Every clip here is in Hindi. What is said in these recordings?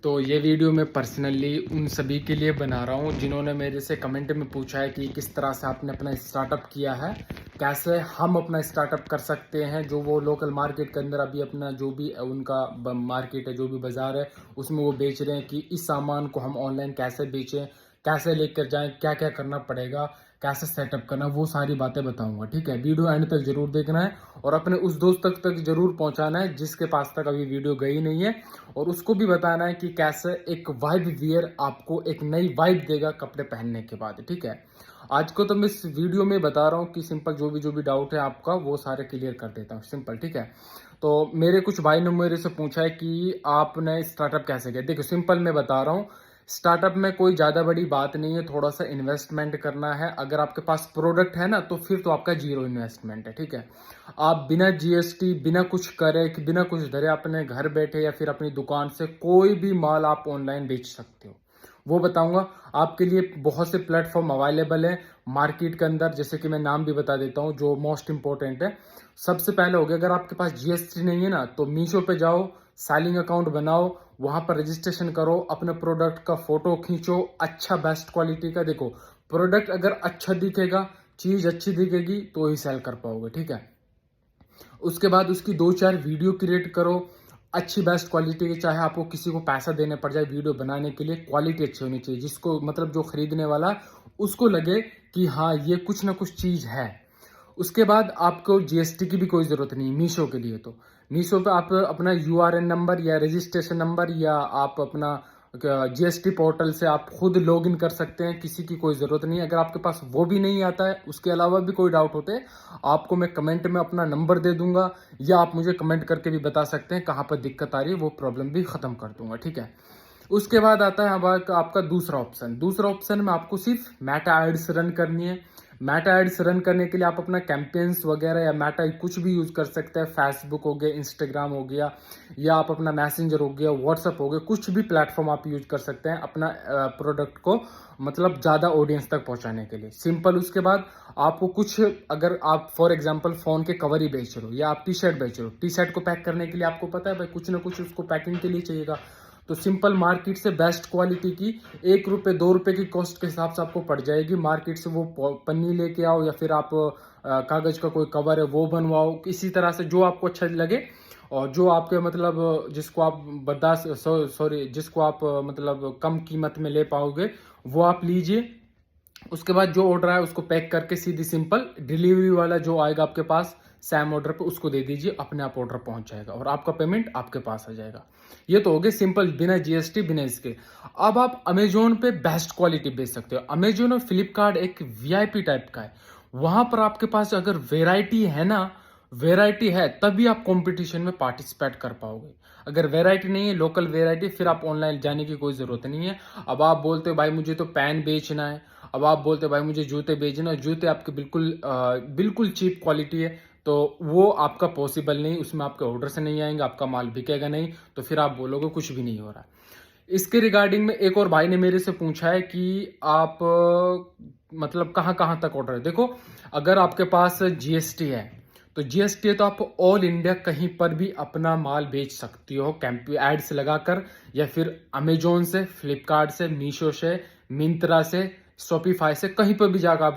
तो ये वीडियो मैं पर्सनली उन सभी के लिए बना रहा हूँ जिन्होंने मेरे से कमेंट में पूछा है कि किस तरह से आपने अपना स्टार्टअप किया है, कैसे हम अपना स्टार्टअप कर सकते हैं। जो वो लोकल मार्केट के अंदर अभी अपना जो भी उनका मार्केट है, जो भी बाज़ार है, उसमें वो बेच रहे हैं कि इस सामान को हम ऑनलाइन कैसे बेचें, कैसे लेकर जाएं, क्या क्या करना पड़ेगा, कैसे सेटअप करना, वो सारी बातें बताऊंगा। ठीक है, वीडियो एंड तक जरूर देखना है और अपने उस दोस्त तक जरूर पहुंचाना है जिसके पास तक अभी वीडियो गई नहीं है, और उसको भी बताना है कि कैसे एक वाइब वियर आपको एक नई वाइब देगा कपड़े पहनने के बाद। ठीक है, आज को तो मैं इस वीडियो में बता रहा हूँ कि सिंपल जो भी डाउट है आपका वो सारे क्लियर कर देता हूँ सिंपल। ठीक है, तो मेरे कुछ भाई ने मेरे से पूछा है कि आपने स्टार्टअप कैसे किया। देखो सिंपल मैं बता रहा हूँ, स्टार्टअप में कोई ज़्यादा बड़ी बात नहीं है, थोड़ा सा इन्वेस्टमेंट करना है। अगर आपके पास प्रोडक्ट है ना तो फिर तो आपका जीरो इन्वेस्टमेंट है। ठीक है, आप बिना जीएसटी, बिना कुछ करे, कि बिना कुछ धरे अपने घर बैठे या फिर अपनी दुकान से कोई भी माल आप ऑनलाइन बेच सकते हो। वो बताऊंगा आपके लिए। बहुत से प्लेटफॉर्म अवेलेबल है मार्केट के अंदर, जैसे कि मैं नाम भी बता देता हूँ जो मोस्ट इंपॉर्टेंट है। सबसे पहले हो गया, अगर आपके पास जीएसटी नहीं है ना तो मीशो पे जाओ, सेलिंग अकाउंट बनाओ, वहां पर रजिस्ट्रेशन करो, अपने प्रोडक्ट का फोटो खींचो, अच्छा बेस्ट क्वालिटी का। देखो प्रोडक्ट अगर अच्छा दिखेगा, चीज अच्छी दिखेगी तो ही सेल कर पाओगे। ठीक है, उसके बाद उसकी 2-4 वीडियो क्रिएट करो अच्छी बेस्ट क्वालिटी की। चाहे आपको किसी को पैसा देने पड़ जाए वीडियो बनाने के लिए, क्वालिटी अच्छी होनी चाहिए, जिसको मतलब जो खरीदने वाला उसको लगे कि हाँ ये कुछ ना कुछ चीज है। उसके बाद आपको जीएसटी की भी कोई जरूरत नहीं मीशो के लिए। तो मीशो पे आप अपना यूआरएन नंबर या रजिस्ट्रेशन नंबर या आप अपना जीएसटी पोर्टल से आप खुद लॉग इन कर सकते हैं, किसी की कोई ज़रूरत नहीं है। अगर आपके पास वो भी नहीं आता है, उसके अलावा भी कोई डाउट होते हैं, आपको मैं कमेंट में अपना नंबर दे दूंगा या आप मुझे कमेंट करके भी बता सकते हैं कहाँ पर दिक्कत आ रही है, वो प्रॉब्लम भी ख़त्म कर दूंगा। ठीक है, उसके बाद आता है अब आपका दूसरा ऑप्शन। दूसरा ऑप्शन में आपको सिर्फ मेटा एड्स रन करनी है। मेटा एड्स रन करने के लिए आप अपना कैंपेन्स वगैरह या मेटा कुछ भी यूज कर सकते हैं। फेसबुक हो गया, इंस्टाग्राम हो गया, या आप अपना मैसेंजर हो गया, व्हाट्सअप हो गया, कुछ भी प्लेटफॉर्म आप यूज कर सकते हैं अपना प्रोडक्ट को मतलब ज़्यादा ऑडियंस तक पहुंचाने के लिए। सिंपल। उसके बाद आपको कुछ, अगर आप फॉर एग्जांपल फ़ोन के कवर ही बेच रहे हो या आप टी शर्ट बेच रहे हो, टी शर्ट को पैक करने के लिए आपको पता है भाई कुछ ना कुछ उसको पैकिंग के लिए चाहिएगा। तो सिंपल मार्केट से बेस्ट क्वालिटी की 1 रुपये 2 रुपये की कॉस्ट के हिसाब से आपको पड़ जाएगी। मार्केट से वो पन्नी लेके आओ या फिर आप कागज का कोई कवर है वो बनवाओ, इसी तरह से जो आपको अच्छा लगे और जो आपके मतलब जिसको आप बर्दाश्त सॉरी जिसको आप मतलब कम कीमत में ले पाओगे वो आप लीजिए। उसके बाद जो ऑर्डर है उसको पैक करके सीधी सिंपल डिलीवरी वाला जो आएगा आपके पास सैम ऑर्डर पे, उसको दे दीजिए, अपने आप ऑर्डर पहुंच जाएगा और आपका पेमेंट आपके पास आ जाएगा। ये तो हो गए सिंपल, बिना जीएसटी, बिना इसके। अब आप अमेजोन पे बेस्ट क्वालिटी बेच सकते हो। अमेजोन और फ्लिपकार्ट एक वीआईपी टाइप का है, वहां पर आपके पास अगर वेराइटी है ना, वेराइटी है तभी आप कंपटीशन में पार्टिसिपेट कर पाओगे। अगर वेराइटी नहीं है, लोकल वेराइटी, फिर आप ऑनलाइन जाने की कोई जरूरत नहीं है। अब आप बोलते हो भाई मुझे तो पैन बेचना है, अब आप बोलते हो भाई मुझे जूते बेचना है, जूते आपके बिल्कुल चीप क्वालिटी है, तो वो आपका पॉसिबल नहीं, उसमें आपके ऑर्डर से नहीं आएंगे, आपका माल बिकेगा नहीं, तो फिर आप बोलोगे कुछ भी नहीं हो रहा। इसके रिगार्डिंग में एक और भाई ने मेरे से पूछा है कि आप मतलब कहाँ कहाँ तक ऑर्डर है। देखो अगर आपके पास जीएसटी है तो जीएसटी है तो आप ऑल इंडिया कहीं पर भी अपना माल बेच सकती हो कैंप एड्स लगाकर, या फिर अमेजोन से, फ्लिपकार्ट से, मीशो से, मिंत्रा से, शॉपिफाई से, कहीं पर भी जाकर आप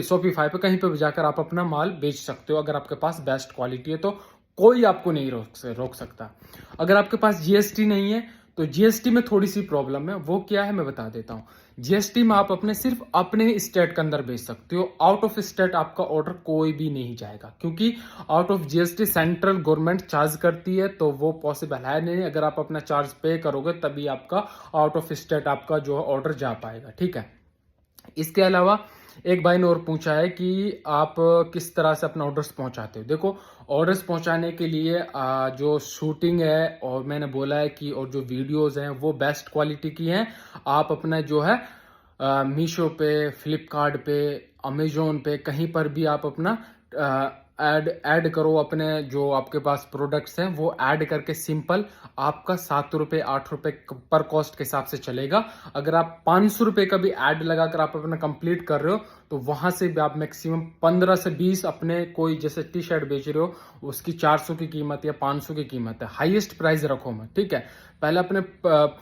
शॉपिफाई पे कहीं पर भी जाकर आप अपना माल बेच सकते हो। अगर आपके पास बेस्ट क्वालिटी है तो कोई आपको नहीं रोक सकता। अगर आपके पास जीएसटी नहीं है तो जीएसटी में थोड़ी सी प्रॉब्लम है, वो क्या है मैं बता देता हूँ। जीएसटी में आप सिर्फ अपने स्टेट के अंदर बेच सकते हो, आउट ऑफ स्टेट आपका ऑर्डर कोई भी नहीं जाएगा, क्योंकि out of GST central government charge करती है, तो वो पॉसिबल है नहीं। अगर आप अपना चार्ज पे करोगे तभी आपका आउट ऑफ स्टेट आपका जो ऑर्डर जा पाएगा। ठीक है, इसके अलावा एक भाई ने और पूछा है कि आप किस तरह से अपना ऑर्डर्स पहुंचाते हो। देखो ऑर्डर्स पहुंचाने के लिए जो शूटिंग है, और मैंने बोला है कि और जो वीडियोस हैं वो बेस्ट क्वालिटी की हैं। आप अपना जो है मीशो पे, फ्लिपकार्ट पे, अमेजोन पे, कहीं पर भी आप अपना ऐड करो अपने जो आपके पास प्रोडक्ट्स हैं वो ऐड करके सिंपल आपका 7 रुपये 8 रुपये पर कॉस्ट के हिसाब से चलेगा। अगर आप 500 रुपये का भी ऐड लगाकर आप अपना कंप्लीट कर रहे हो तो वहां से भी आप मैक्सिमम 15 से 20 अपने कोई जैसे टी शर्ट बेच रहे हो उसकी 400 की कीमत या 500 की कीमत है, हाईएस्ट प्राइस रखो मैं, ठीक है। पहले अपने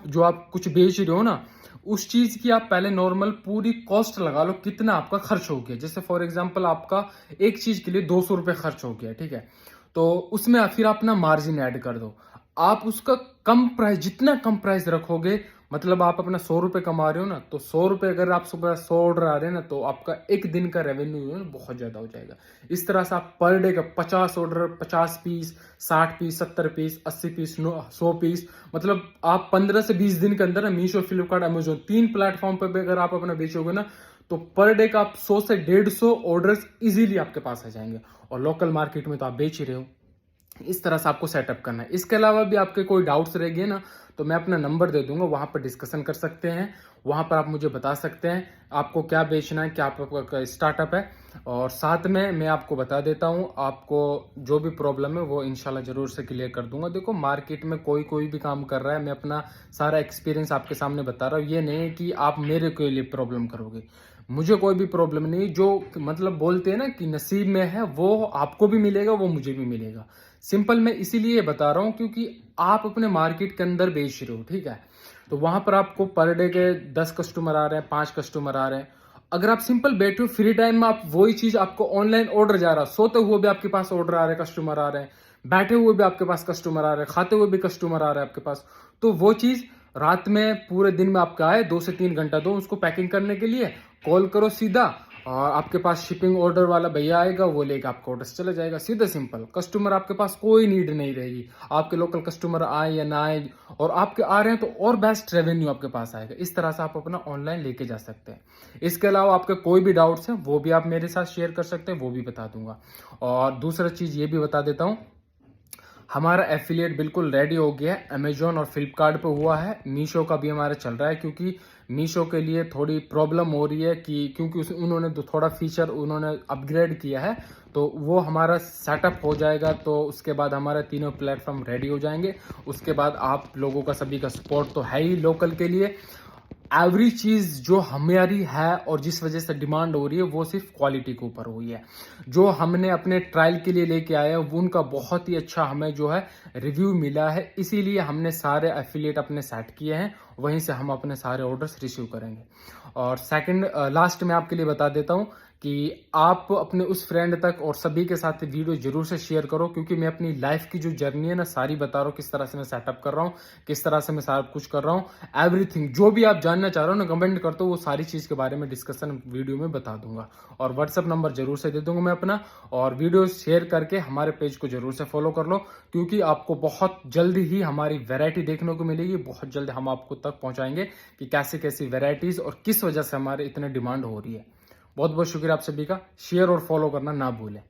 जो आप कुछ बेच रहे हो ना उस चीज की आप पहले नॉर्मल पूरी कॉस्ट लगा लो, कितना आपका खर्च हो गया। जैसे फॉर एग्जांपल आपका एक चीज के लिए 200 रुपये खर्च हो गया, ठीक है, तो उसमें फिर अपना मार्जिन ऐड कर दो। आप उसका कम प्राइस, जितना कम प्राइस रखोगे, मतलब आप अपना 100 रुपये कमा रहे हो ना, तो 100 रुपये अगर आप सुबह 100 ऑर्डर आ रहे हैं ना तो आपका एक दिन का रेवेन्यू है बहुत ज्यादा हो जाएगा। इस तरह से आप पर डे का 50 order, 50 piece, 60 piece, 70 piece, 80 piece, 100 piece, मतलब आप 15 से 20 दिन के अंदर मीशो, फ्लिपकार्ट, अमेजोन 3 प्लेटफॉर्म पर भी अगर आप अपना बेचोगे ना तो पर डे का आप 100 से 150 ऑर्डर्स इजीली आपके पास आ जाएंगे। और लोकल मार्केट में तो आप बेच ही रहे हो। इस तरह से आपको सेटअप करना है। इसके अलावा भी आपके कोई डाउट्स रह गए ना तो मैं अपना नंबर दे दूंगा, वहां पर डिस्कशन कर सकते हैं। वहां पर आप मुझे बता सकते हैं आपको क्या बेचना है, क्या आपका स्टार्टअप है। और साथ में मैं आपको बता देता हूं, आपको जो भी प्रॉब्लम है वो इंशाल्लाह जरूर से क्लियर कर दूंगा। देखो मार्केट में कोई भी काम कर रहा है, मैं अपना सारा एक्सपीरियंस आपके सामने बता रहा हूँ। ये नहीं है कि आप मेरे के लिए प्रॉब्लम करोगे, मुझे कोई भी प्रॉब्लम नहीं। जो मतलब बोलते हैं ना कि नसीब में है वो आपको भी मिलेगा, वो मुझे भी मिलेगा। सिंपल मैं इसीलिए बता रहा हूं क्योंकि आप अपने मार्केट के अंदर बेच रहे हो, ठीक है, तो वहां पर आपको पर डे के 10 कस्टमर आ रहे हैं, 5 कस्टमर आ रहे हैं। अगर आप सिंपल बैठे हो फ्री टाइम में, आप वही चीज आपको ऑनलाइन ऑर्डर जा रहा है, सोते हुए भी आपके पास ऑर्डर आ रहे हैं, कस्टमर आ रहे हैं, बैठे हुए भी आपके पास कस्टमर आ रहे हैं, खाते हुए भी कस्टमर आ रहे हैं आपके पास, तो वो चीज रात में पूरे दिन में आपका आए, 2 से 3 घंटा दो उसको पैकिंग करने के लिए, कॉल करो सीधा और आपके पास शिपिंग ऑर्डर वाला भैया आएगा, वो लेकर आपका ऑर्डर चला जाएगा। सीधा सिंपल, कस्टमर आपके पास कोई नीड नहीं रहेगी। आपके लोकल कस्टमर आए या ना आए, और आपके आ रहे हैं तो और बेस्ट रेवेन्यू आपके पास आएगा। इस तरह से आप अपना ऑनलाइन लेके जा सकते हैं। इसके अलावा आपके कोई भी डाउट्स हैं वो भी आप मेरे साथ शेयर कर सकते हैं, वो भी बता दूंगा। और दूसरा चीज ये भी बता देता हूँ, हमारा एफिलिएट बिल्कुल रेडी हो गया है। अमेजोन और फ्लिपकार्ट पे हुआ है, मीशो का भी हमारा चल रहा है, क्योंकि मीशो के लिए थोड़ी प्रॉब्लम हो रही है कि क्योंकि उन्होंने थोड़ा फीचर उन्होंने अपग्रेड किया है, तो वो हमारा सेटअप हो जाएगा तो उसके बाद हमारे तीनों प्लेटफॉर्म रेडी हो जाएंगे। उसके बाद आप लोगों का सभी का सपोर्ट तो है ही लोकल के लिए। एवरी चीज जो हमारी है और जिस वजह से डिमांड हो रही है वो सिर्फ क्वालिटी के ऊपर हुई है। जो हमने अपने ट्रायल के लिए लेके आए हैं वो उनका बहुत ही अच्छा हमें जो है रिव्यू मिला है, इसीलिए हमने सारे एफिलिएट अपने सेट किए हैं, वहीं से हम अपने सारे ऑर्डर्स रिसीव करेंगे। और सेकंड लास्ट में आपके लिए बता देता हूं कि आप अपने उस फ्रेंड तक और सभी के साथ वीडियो जरूर से शेयर करो, क्योंकि मैं अपनी लाइफ की जो जर्नी है ना सारी बता रहा हूँ, किस तरह से मैं सेटअप कर रहा हूँ, किस तरह से मैं सारा कुछ कर रहा हूँ। एवरीथिंग जो भी आप जानना चाह रहे हो ना कमेंट कर दो, वो सारी चीज के बारे में डिस्कशन वीडियो में बता दूंगा। और व्हाट्सअप नंबर जरूर से दे दूंगा मैं अपना। और वीडियो शेयर करके हमारे पेज को जरूर से फॉलो कर लो, क्योंकि आपको बहुत जल्दी ही हमारी वैरायटी देखने को मिलेगी। बहुत जल्द हम आपको तक पहुंचाएंगे कि कैसी कैसी वैरायटीज और किस वजह से हमारे इतने डिमांड हो रही है। बहुत बहुत शुक्रिया आप सभी का। शेयर और फॉलो करना ना भूलें।